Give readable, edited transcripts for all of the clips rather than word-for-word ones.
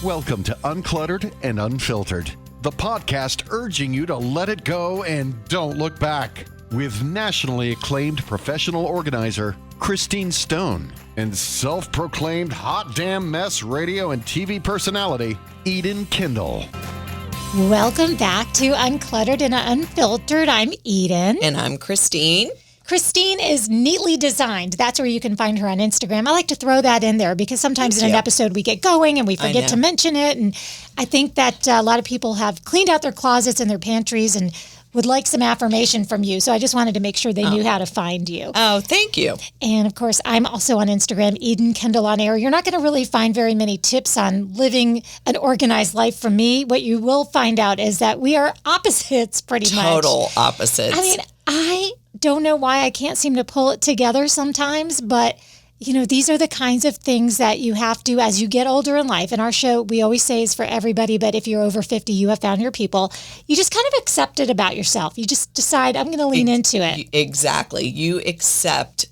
Welcome to Uncluttered and Unfiltered, the podcast urging you to let it go and don't look back. With nationally acclaimed professional organizer Christine Stone and self-proclaimed hot damn mess radio and TV personality Eden Kendall. Welcome back to Uncluttered and Unfiltered. I'm Eden. And I'm Christine. Christine is neatly designed. That's where you can find her on Instagram. I like to throw that in there because sometimes in an episode we get going and we forget to mention it. And I think that a lot of people have cleaned out their closets and their pantries and would like some affirmation from you. So I just wanted to make sure they knew how to find you. Oh, thank you. And of course, I'm also on Instagram, Eden Kendall on Air. You're not going to really find very many tips on living an organized life from me. What you will find out is that we are opposites pretty much. Total opposites. I mean, I don't know why I can't seem to pull it together sometimes, but you know, these are the kinds of things that you have to, as you get older in life. And our show, we always say is for everybody, but if you're over 50, you have found your people. You just kind of accept it about yourself. You just decide, I'm going to lean into it. Exactly. You accept,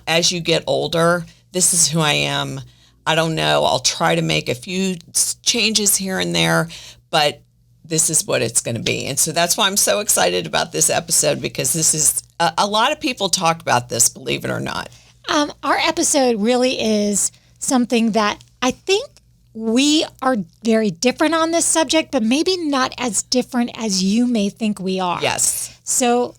as you get older, this is who I am. I don't know. I'll try to make a few changes here and there, but this is what it's going to be. And so that's why I'm so excited about this episode, because this is, a lot of people talk about this, believe it or not. Our episode really is something that I think we are very different on this subject, but maybe not as different as you may think we are. Yes. So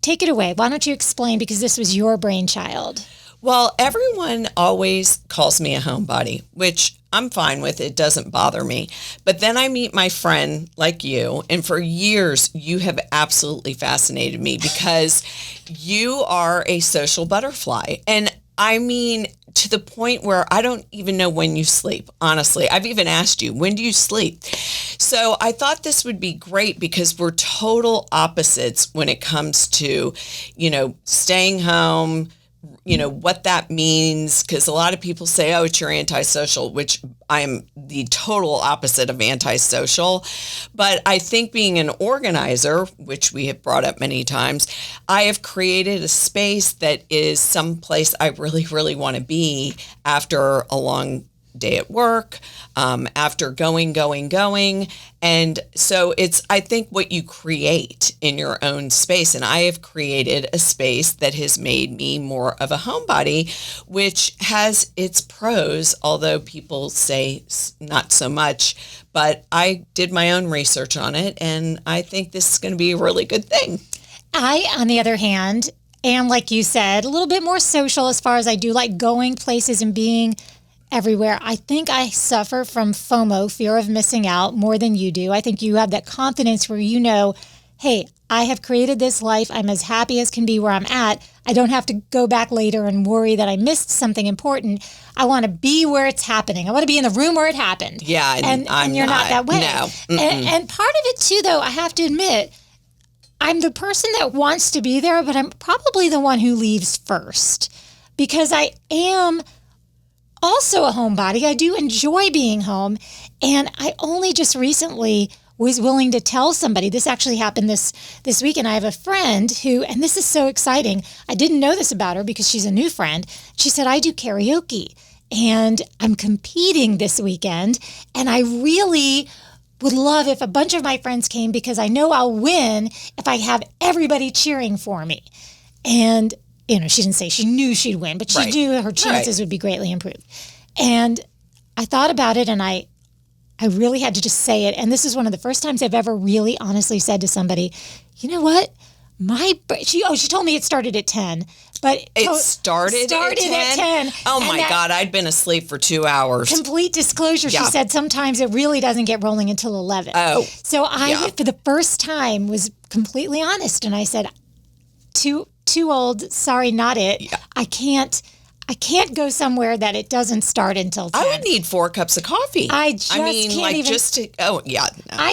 take it away. Why don't you explain, because this was your brainchild. Well, everyone always calls me a homebody, which I'm fine with. It doesn't bother me. But then I meet my friend like you, and for years, you have absolutely fascinated me because you are a social butterfly. And I mean, to the point where I don't even know when you sleep, honestly. I've even asked you, when do you sleep? So I thought this would be great because we're total opposites when it comes to, you know, staying home, you know, what that means, because a lot of people say, oh, it's your antisocial, which I'm the total opposite of antisocial. But I think being an organizer, which we have brought up many times, I have created a space that is someplace I really, really want to be after a long day at work, after going. And so it's, I think, what you create in your own space. And I have created a space that has made me more of a homebody, which has its pros, although people say not so much. But I did my own research on it, and I think this is going to be a really good thing. I, on the other hand, am, like you said, a little bit more social as far as I do like going places and being everywhere. I think I suffer from FOMO, fear of missing out, more than you do. I think you have that confidence where you know, hey, I have created this life. I'm as happy as can be where I'm at. I don't have to go back later and worry that I missed something important. I want to be where it's happening. I want to be in the room where it happened. Yeah, and you're not that way. No. And part of it too, though, I have to admit, I'm the person that wants to be there, but I'm probably the one who leaves first because I am also a homebody. I do enjoy being home. And I only just recently was willing to tell somebody, this actually happened this week. And I have a friend who, and this is so exciting. I didn't know this about her because she's a new friend. She said, I do karaoke and I'm competing this weekend. And I really would love if a bunch of my friends came because I know I'll win if I have everybody cheering for me. And you know, she didn't say she knew she'd win, but she knew her chances would be greatly improved. And I thought about it, and I really had to just say it. And this is one of the first times I've ever really honestly said to somebody, you know what? She told me it started at 10. But it started at 10? Oh, my God. I'd been asleep for 2 hours. Complete disclosure, she said sometimes it really doesn't get rolling until 11. Oh. So I, for the first time, was completely honest. And I said, too old, sorry, not it. Yeah. I can't go somewhere that it doesn't start until 10. I would need 4 cups of coffee. I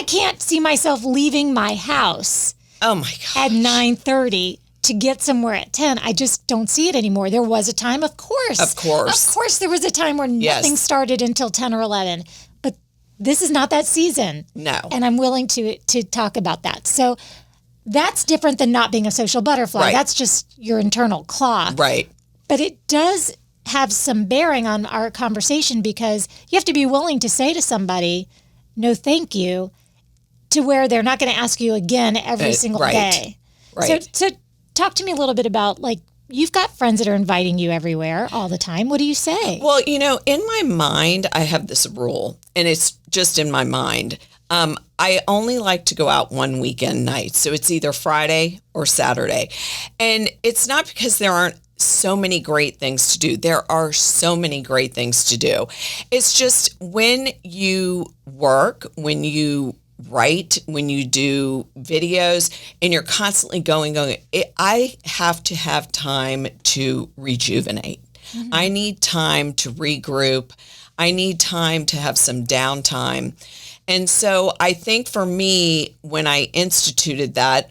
can't see myself leaving my house. Oh my gosh. At 9:30 to get somewhere at 10. I just don't see it anymore. There was a time, of course. Of course there was a time where nothing started until 10 or 11. But this is not that season. No. And I'm willing to talk about that. So that's different than not being a social butterfly. Right. That's just your internal clock. Right. But it does have some bearing on our conversation, because you have to be willing to say to somebody, no, thank you, to where they're not going to ask you again every single day. Right. So talk to me a little bit about, like, you've got friends that are inviting you everywhere all the time. What do you say? Well, in my mind, I have this rule, and it's just in my mind. I only like to go out one weekend night. So it's either Friday or Saturday. And it's not because there aren't so many great things to do. There are so many great things to do. It's just when you work, when you write, when you do videos, and you're constantly going, I have to have time to rejuvenate. Mm-hmm. I need time to regroup. I need time to have some downtime. And so I think for me, when I instituted that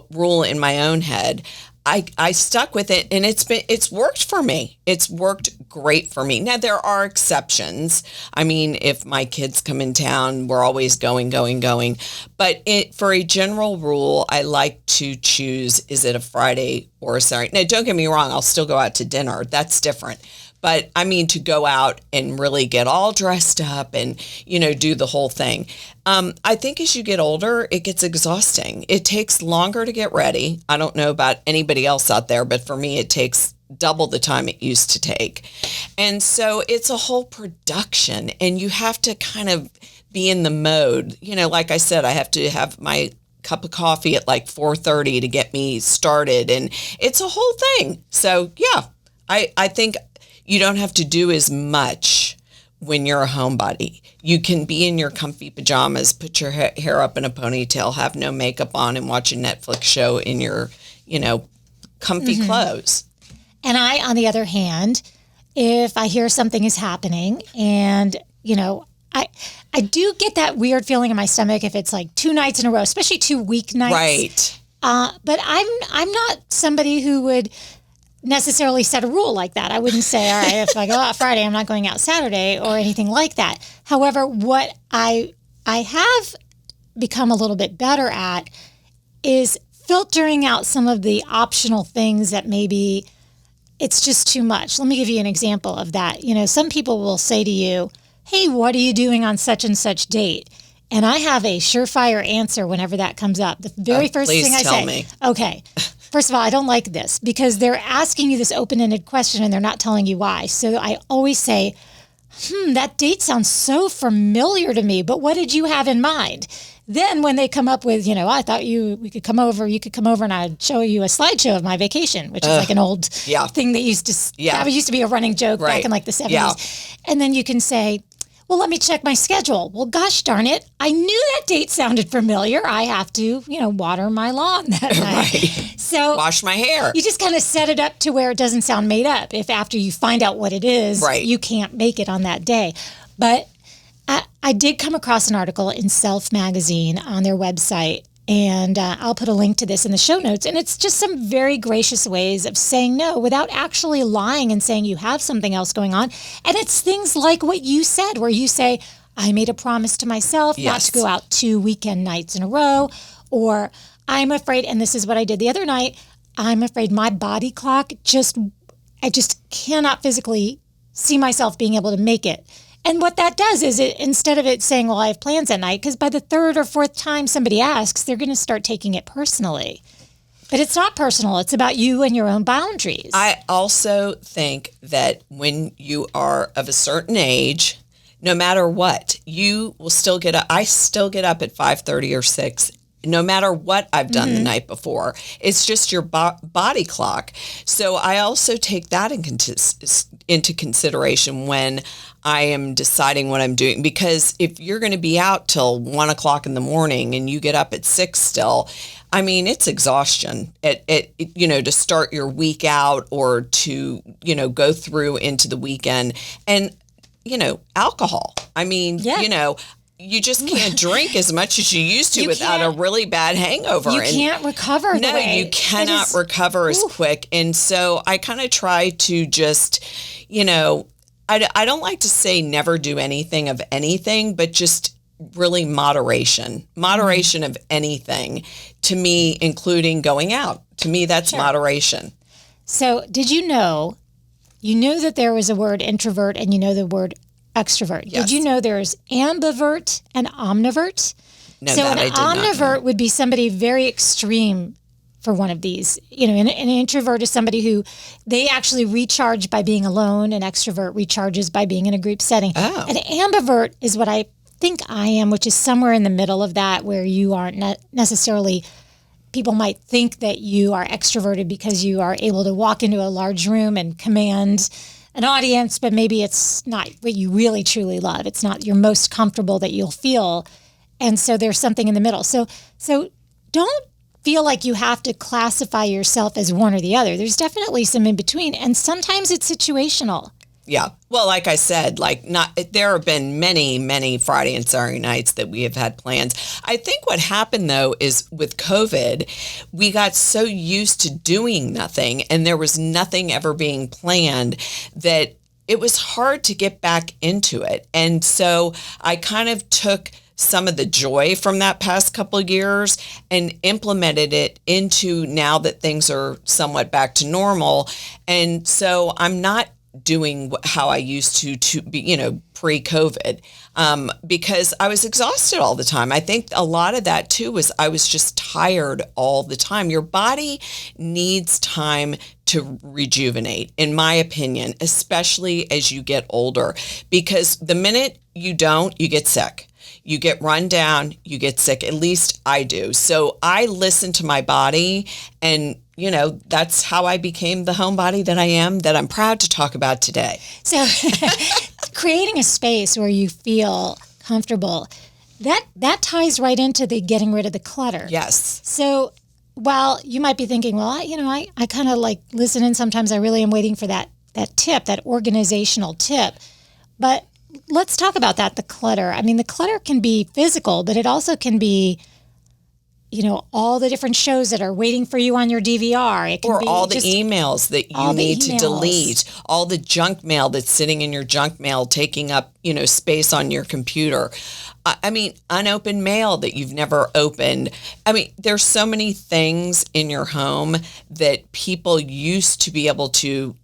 rule in my own head, I stuck with it, and it's worked for me. It's worked great for me. Now, there are exceptions. I mean, if my kids come in town, we're always going. But for a general rule, I like to choose, is it a Friday or a Saturday? Now, don't get me wrong. I'll still go out to dinner. That's different. But I mean, to go out and really get all dressed up and, do the whole thing. I think as you get older, it gets exhausting. It takes longer to get ready. I don't know about anybody else out there, but for me, it takes double the time it used to take. And so it's a whole production, and you have to kind of be in the mode. Like I said, I have to have my cup of coffee at like 4:30 to get me started. And it's a whole thing. So yeah, I think you don't have to do as much when you're a homebody. You can be in your comfy pajamas, put your hair up in a ponytail, have no makeup on, and watch a Netflix show in your, comfy mm-hmm. clothes. And I, on the other hand, if I hear something is happening, and, I do get that weird feeling in my stomach if it's like 2 nights in a row, especially 2 weeknights. Right. But I'm not somebody who would necessarily set a rule like that. I wouldn't say, all right, if I go out Friday, I'm not going out Saturday or anything like that. However, what I have become a little bit better at is filtering out some of the optional things that maybe it's just too much. Let me give you an example of that. Some people will say to you, hey, what are you doing on such and such date? And I have a surefire answer whenever that comes up. The very first thing I say, me. Okay, first of all, I don't like this because they're asking you this open-ended question and they're not telling you why. So I always say, that date sounds so familiar to me, but what did you have in mind? Then when they come up with, I thought you could come over and I'd show you a slideshow of my vacation, which is like an old thing that used to be a running joke back in like the 70s. Yeah. And then you can say, well, let me check my schedule. Well, gosh darn it. I knew that date sounded familiar. I have to, water my lawn that night. Right. So wash my hair. You just kind of set it up to where it doesn't sound made up. If after you find out what it is, you can't make it on that day. But I did come across an article in Self Magazine on their website, and I'll put a link to this in the show notes. And it's just some very gracious ways of saying no without actually lying and saying you have something else going on. And it's things like what you said, where you say, I made a promise to myself not to go out 2 weekend nights in a row, or I'm afraid, and this is what I did the other night, I'm afraid my body clock I just cannot physically see myself being able to make it. And what that does is instead of it saying, well, I have plans that night, because by the 3rd or 4th time somebody asks, they're going to start taking it personally. But it's not personal. It's about you and your own boundaries. I also think that when you are of a certain age, no matter what, you will still get up. I still get up at 5:30 or 6, no matter what I've done the night before. It's just your body clock. So I also take that into consideration when I am deciding what I'm doing. Because if you're going to be out till 1 o'clock in the morning and you get up at 6 still, I mean, it's exhaustion to start your week out or to, go through into the weekend. And, alcohol. I mean, you just can't drink as much as you used to without a really bad hangover. You can't recover. No, you cannot recover as quick. And so I kind of try to just, I don't like to say never do anything of anything, but just really moderation of anything, to me, including going out. To me, that's moderation. So did you know you knew that there was a word introvert and you know the word extrovert. Yes. Did you know there's ambivert and omnivert? No, So that I an did not know. omnivert would be somebody very extreme for one of these. You know, an introvert is somebody who they actually recharge by being alone. An extrovert recharges by being in a group setting. Oh. An ambivert is what I think I am, which is somewhere in the middle of that, where you aren't necessarily, people might think that you are extroverted because you are able to walk into a large room and command an audience, but maybe it's not what you really truly love. It's not your most comfortable that you'll feel. And so there's something in the middle. So don't feel like you have to classify yourself as one or the other. There's definitely some in between, and sometimes it's situational. Yeah. Well, like I said, there have been many, many Friday and Saturday nights that we have had plans. I think what happened though is with COVID, we got so used to doing nothing and there was nothing ever being planned that it was hard to get back into it. And so I kind of took some of the joy from that past couple of years and implemented it into now that things are somewhat back to normal. And so I'm not doing how I used to be, pre-COVID, because I was exhausted all the time. I think a lot of that too was I was just tired all the time. Your body needs time to rejuvenate, in my opinion, especially as you get older, because the minute you don't, you get sick. You get run down, you get sick. At least I do. So I listen to my body, and that's how I became the homebody that I am, that I'm proud to talk about today. So creating a space where you feel comfortable, that ties right into the getting rid of the clutter. Yes. So while you might be thinking, well, I kind of like listen in sometimes, I really am waiting for that tip, that organizational tip. But let's talk about that, the clutter. I mean, the clutter can be physical, but it also can be, all the different shows that are waiting for you on your DVR. It can be all the emails that you need to delete, all the junk mail that's sitting in your junk mail, taking up, space on your computer. I mean, unopened mail that you've never opened. I mean, there's so many things in your home that people used to be able to,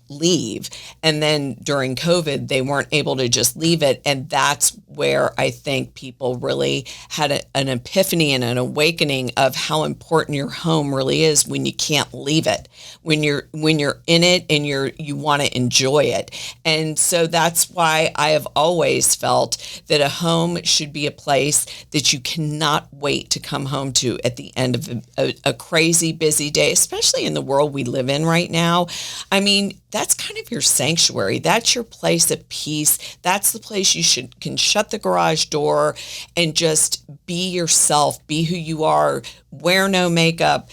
leave. And then during COVID, they weren't able to just leave it. And that's where I think people really had an epiphany and an awakening of how important your home really is when you can't leave it, when you're in it and you want to enjoy it. And so that's why I have always felt that a home should be a place that you cannot wait to come home to at the end of a crazy busy day, especially in the world we live in right now. I mean, that's kind of your sanctuary. That's your place of peace. That's the place you can shut the garage door and just be yourself, be who you are, wear no makeup.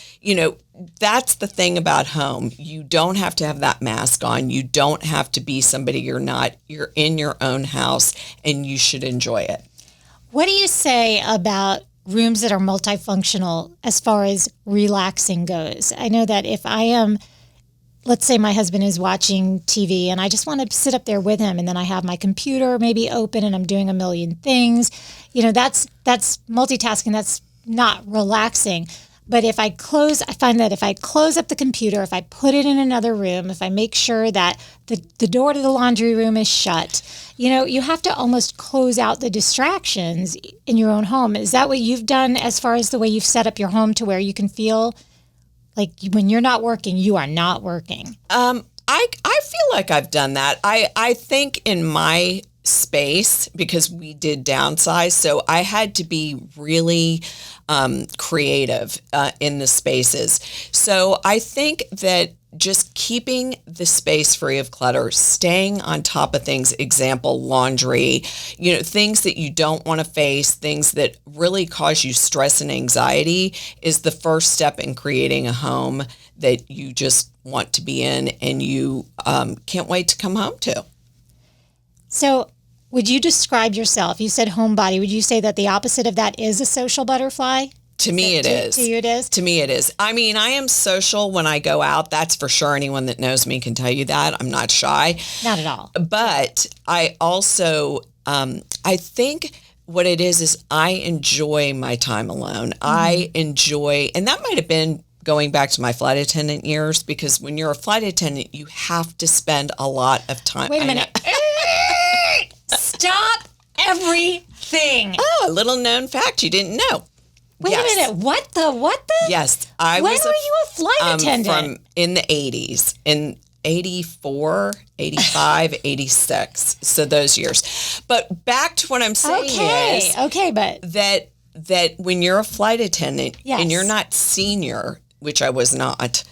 That's the thing about home. You don't have to have that mask on. You don't have to be somebody you're not. You're in your own house and you should enjoy it. What do you say about rooms that are multifunctional as far as relaxing goes? I know that if I am, let's say my husband is watching TV and I just want to sit up there with him, and then I have my computer maybe open and I'm doing a million things, that's multitasking. That's not relaxing. But I find that if I close up the computer, if I put it in another room, if I make sure that the door to the laundry room is shut, you have to almost close out the distractions in your own home. Is that what you've done as far as the way you've set up your home to where you can feel like when you're not working, you are not working? I feel like I've done that. I think in my space, because we did downsize, so I had to be really creative in the spaces. So I think that just keeping the space free of clutter, staying on top of things, example, laundry, things that you don't want to face, things that really cause you stress and anxiety is the first step in creating a home that you just want to be in and you can't wait to come home to. So would you describe yourself? You said homebody. Would you say that the opposite of that is a social butterfly? To me, it is. To you, it is? To me, it is. I mean, I am social when I go out. That's for sure. Anyone that knows me can tell you that. I'm not shy. Not at all. But I also, I think what it is I enjoy my time alone. I enjoy, and that might have been going back to my flight attendant years, because when you're a flight attendant, you have to spend a lot of time. Wait a minute. Stop everything. Oh, a little known fact you didn't know. Wait a minute. What the? Yes. When were you a flight attendant? From in the 80s, in 84, 85, 86. So those years. But back to what I'm saying is but that when you're a flight attendant and you're not senior, which I was not,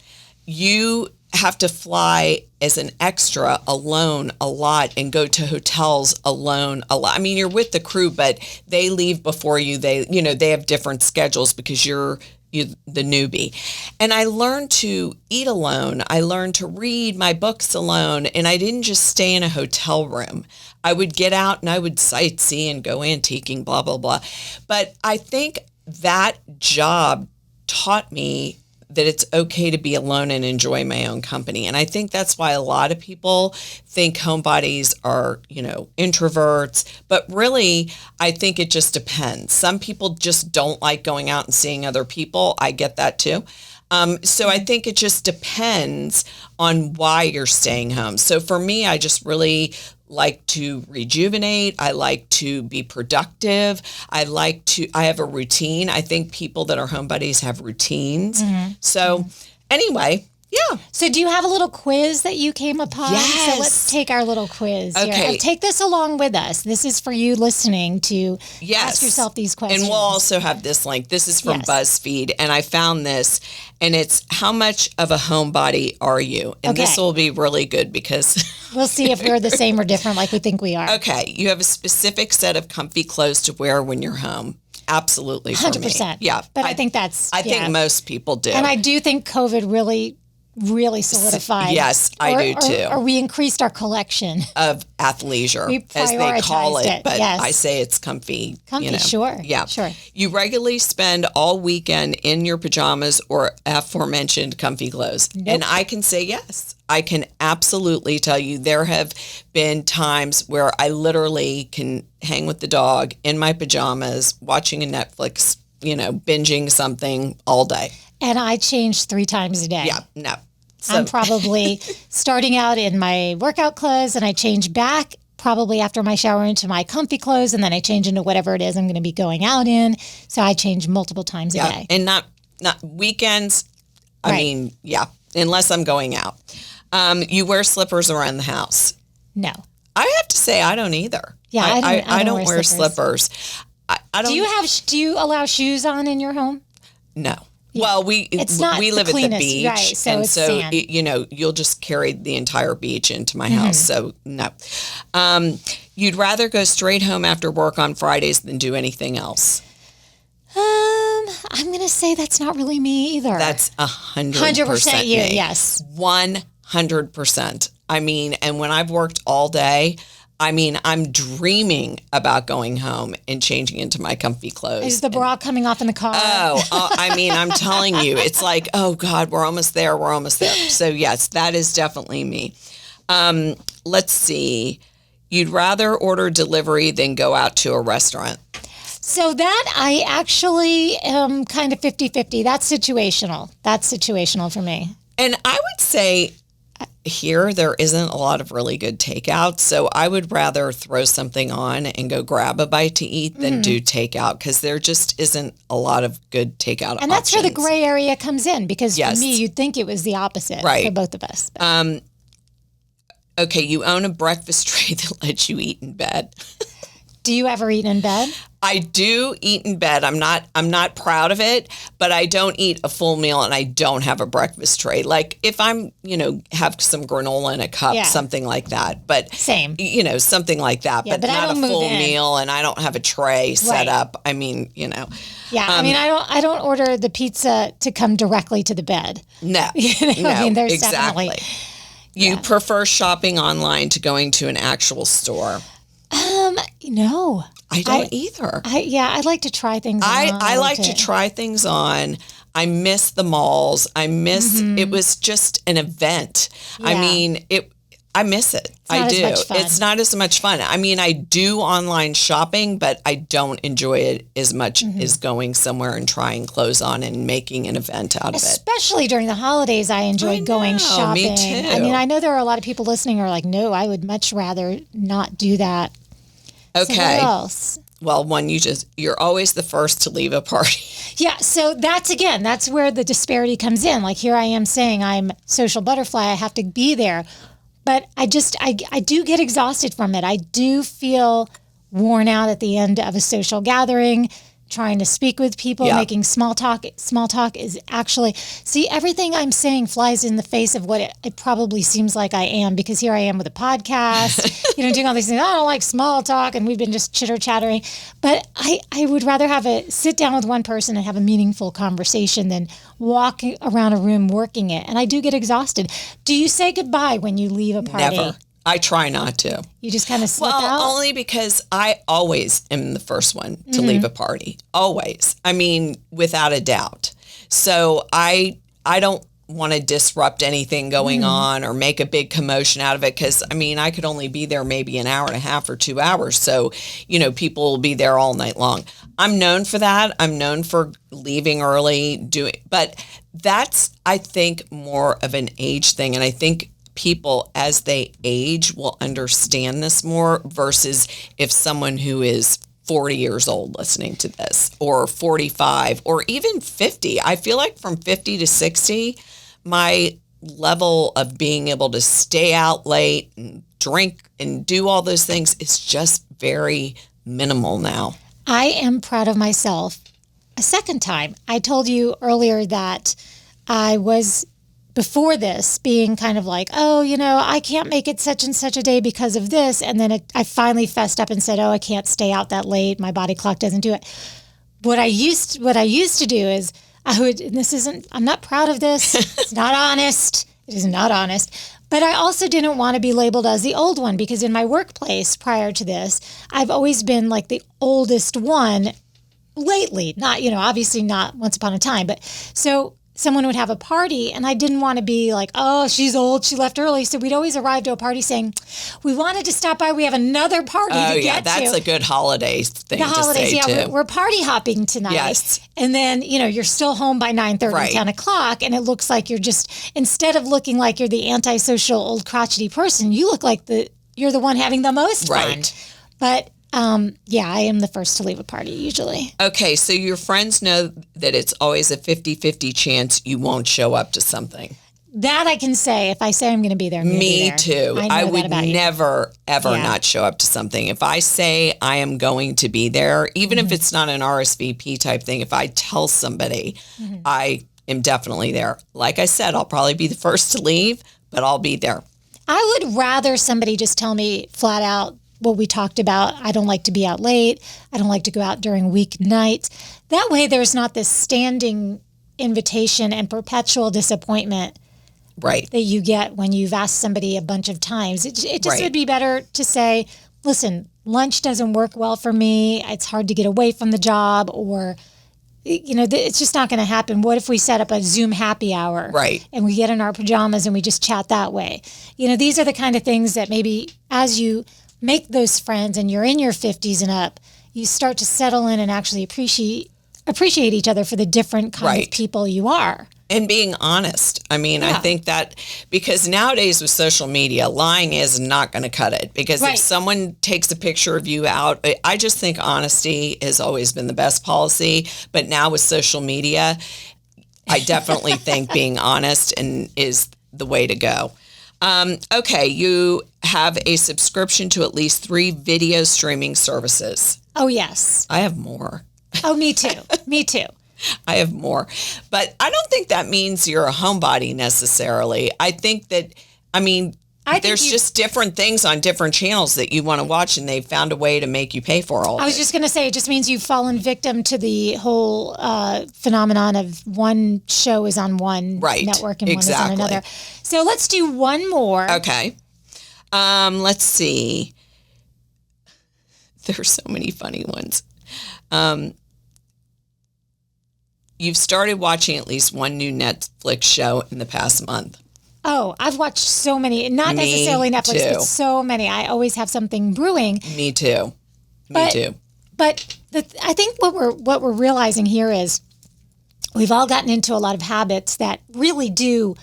you have to fly as an extra alone a lot and go to hotels alone a lot. I mean, you're with the crew, but they leave before you. They have different schedules because you're the newbie. And I learned to eat alone. I learned to read my books alone. And I didn't just stay in a hotel room. I would get out and I would sightsee and go antiquing, blah, blah, blah. But I think that job taught me that it's okay to be alone and enjoy my own company. And I think that's why a lot of people think homebodies are, introverts. But really, I think it just depends. Some people just don't like going out and seeing other people. I get that too. So I think it just depends on why you're staying home. So for me, I just really like to rejuvenate. I like to be productive. I have a routine. I think people that are homebodies have routines. So anyway, yeah. So do you have a little quiz that you came upon? Yes. So let's take our little quiz here. Okay. And take this along with us. This is for you listening to ask yourself these questions. And we'll also have this link. This is from BuzzFeed. And I found this, and it's how much of a homebody are you? And this will be really good because we'll see if we're the same or different like we think we are. Okay. You have a specific set of comfy clothes to wear when you're home. Absolutely. 100%. Yeah. But I think that's, I think most people do. And I do think COVID really solidified. Yes, I do too. Or we increased our collection of athleisure, as they call it. But I say it's comfy. Comfy, sure. Yeah. Sure. You regularly spend all weekend in your pajamas or aforementioned comfy clothes. Nope. And I can say yes. I can absolutely tell you there have been times where I literally can hang with the dog in my pajamas, watching a Netflix, binging something all day. And I change 3 times a day. Yeah, no. So. I'm probably starting out in my workout clothes, and I change back probably after my shower into my comfy clothes, and then I change into whatever it is I'm going to be going out in. So I change multiple times a day. And not weekends. I mean, unless I'm going out. You wear slippers around the house? No. I have to say I don't either. Yeah, I don't wear slippers. I don't. Do you allow shoes on in your home? No. Yeah. Well, we live at the beach, right, so and it's so sand. You'll just carry the entire beach into my house. So no, you'd rather go straight home after work on Fridays than do anything else. I'm going to say that's not really me either. That's 100% you. me. Yes, 100%. I mean, and when I've worked all day, I'm dreaming about going home and changing into my comfy clothes. Is the bra coming off in the car? I'm telling you, it's like, oh God, we're almost there. So yes, that is definitely me. Let's see. You'd rather order delivery than go out to a restaurant. So that I actually am kind of 50-50. That's situational for me. And I would say here there isn't a lot of really good takeout, so I would rather throw something on and go grab a bite to eat than do takeout, because there just isn't a lot of good takeout options. And that's where the gray area comes in, because for me, you'd think it was the opposite for both of us. Okay, you own a breakfast tray that lets you eat in bed. Do you ever eat in bed? I do eat in bed. I'm not proud of it, but I don't eat a full meal and I don't have a breakfast tray. Like if I'm, have some granola in a cup, something like that. But same. Something like that, but not a full meal, and I don't have a tray set up. I mean, Yeah, I don't order the pizza to come directly to the bed. No. There's exactly. definitely. You prefer shopping online to going to an actual store? No. I don't either. I'd like to try things on. I like to try things on. I miss the malls. I miss, it was just an event. Yeah. I mean, I miss it. I do. It's not as much fun. I mean, I do online shopping, but I don't enjoy it as much as going somewhere and trying clothes on and making an event out of it. Especially during the holidays, I enjoy going shopping. Me too. I mean, I know there are a lot of people listening who are like, no, I would much rather not do that. Okay. So what else? Well, you're always the first to leave a party. Yeah, so that's where the disparity comes in. Like here I am saying I'm social butterfly, I have to be there. But I do get exhausted from it. I do feel worn out at the end of a social gathering, trying to speak with people, making small talk. Small talk is actually, see, everything I'm saying flies in the face of what it probably seems like I am, because here I am with a podcast, doing all these things. I don't like small talk, and we've been just chitter-chattering. But I would rather sit down with one person and have a meaningful conversation than walk around a room working it. And I do get exhausted. Do you say goodbye when you leave a party? Never. I try not to. You just kind of slip out? Only because I always am the first one to leave a party. Always. I mean, without a doubt. So I don't want to disrupt anything going on or make a big commotion out of it, because, I mean, I could only be there maybe an hour and a half or 2 hours. So, people will be there all night long. I'm known for that. I'm known for leaving early, but that's, I think, more of an age thing. And I think people, as they age, will understand this more versus if someone who is 40 years old listening to this, or 45, or even 50. I feel like from 50 to 60, my level of being able to stay out late and drink and do all those things is just very minimal now. I am proud of myself. A second time, I told you earlier that I was, before this, being kind of like, I can't make it such and such a day because of this. And then I finally fessed up and said, I can't stay out that late. My body clock doesn't do it. What I used to do is I'm not proud of this. It's not honest. It is not honest. But I also didn't want to be labeled as the old one, because in my workplace prior to this, I've always been like the oldest one lately. Not, obviously not once upon a time, but so someone would have a party and I didn't want to be like, oh, she's old, she left early. So we'd always arrive to a party saying, we wanted to stop by, we have another party to get to. That's a good holiday thing to say too. We're party hopping tonight. Yes. And then, you're still home by 9:30, 10 o'clock, and it looks like you're just, instead of looking like you're the antisocial old crotchety person, you look like you're the one having the most fun. But I am the first to leave a party usually. Okay, so your friends know that it's always a 50-50 chance you won't show up to something. That I can say. If I say I'm going to be there, I'm going to be there. Me too. I would never, ever not show up to something. If I say I am going to be there, even if it's not an RSVP type thing, if I tell somebody, I am definitely there. Like I said, I'll probably be the first to leave, but I'll be there. I would rather somebody just tell me flat out what we talked about. I don't like to be out late. I don't like to go out during weeknights. That way there's not this standing invitation and perpetual disappointment that you get when you've asked somebody a bunch of times. It just would be better to say, listen, lunch doesn't work well for me. It's hard to get away from the job, or, it's just not going to happen. What if we set up a Zoom happy hour? Right. And we get in our pajamas and we just chat that way. These are the kind of things that maybe as you make those friends and you're in your 50s and up, you start to settle in and actually appreciate each other for the different kind of people you are. And being honest. I mean, I think that, because nowadays with social media, lying is not going to cut it. Because if someone takes a picture of you out, I just think honesty has always been the best policy. But now with social media, I definitely think being honest is the way to go. Okay, you have a subscription to at least 3 video streaming services. Oh, yes. I have more. Oh, me too. Me too. I have more. But I don't think that means you're a homebody necessarily. I think that, there's just different things on different channels that you want to watch, and they've found a way to make you pay for all of it. I was just going to say, it just means you've fallen victim to the whole phenomenon of one show is on one network and one is on another. So let's do one more. Okay. Let's see. There's so many funny ones. You've started watching at least one new Netflix show in the past month. Oh, I've watched so many, not Me necessarily Netflix, too. but so many. I always have something brewing. Me too. But I think what we're realizing here is we've all gotten into a lot of habits that really do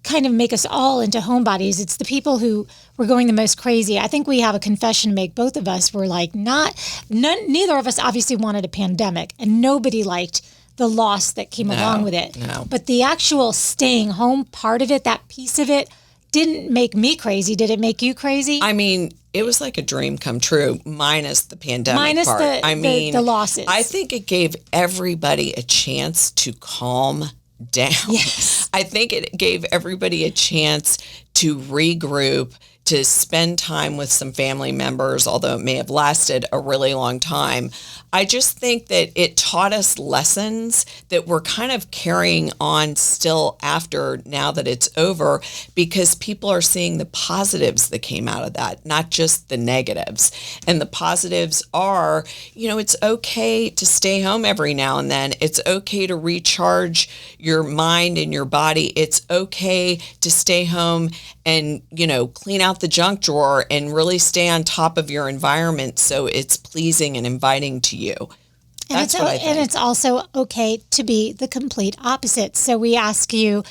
kind of make us all into homebodies. It's the people who were going the most crazy. I think we have a confession to make. Both of us were like neither of us obviously wanted a pandemic, and nobody liked the loss that came along with it. No. But the actual staying home part of it, that piece of it, didn't make me crazy. Did it make you crazy? I mean, it was like a dream come true, minus the pandemic Minus part. the losses. I think it gave everybody a chance to calm down. Yes. I think it gave everybody a chance to regroup, to spend time with some family members, although it may have lasted a really long time. I just think that it taught us lessons that we're kind of carrying on still after, now that it's over, because people are seeing the positives that came out of that, not just the negatives. And the positives are, it's okay to stay home every now and then. It's okay to recharge your mind and your body. It's okay to stay home and, clean out the junk drawer and really stay on top of your environment so it's pleasing and inviting to you. That's what I think. And it's also okay to be the complete opposite. So we ask you,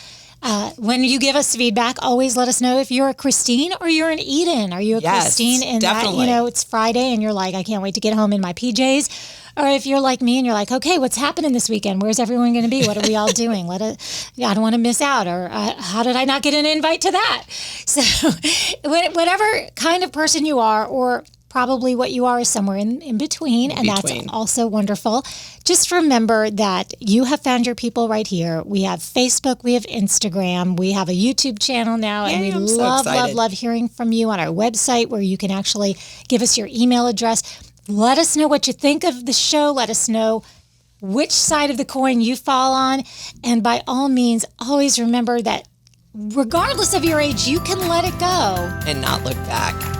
when you give us feedback, always let us know if you're a Christine or you're an Eden. Are you a Christine in definitely. that, it's Friday and you're like, I can't wait to get home in my PJs? Or if you're like me and you're like, okay, what's happening this weekend? Where's everyone going to be? What are we all doing? I don't want to miss out. Or how did I not get an invite to that? So whatever kind of person you are, or probably what you are is somewhere in between. And that's also wonderful. Just remember that you have found your people right here. We have Facebook, we have Instagram, we have a YouTube channel now, and we love hearing from you on our website, where you can actually give us your email address. Let us know what you think of the show. Let us know which side of the coin you fall on. And by all means, always remember that regardless of your age, you can let it go And not look back.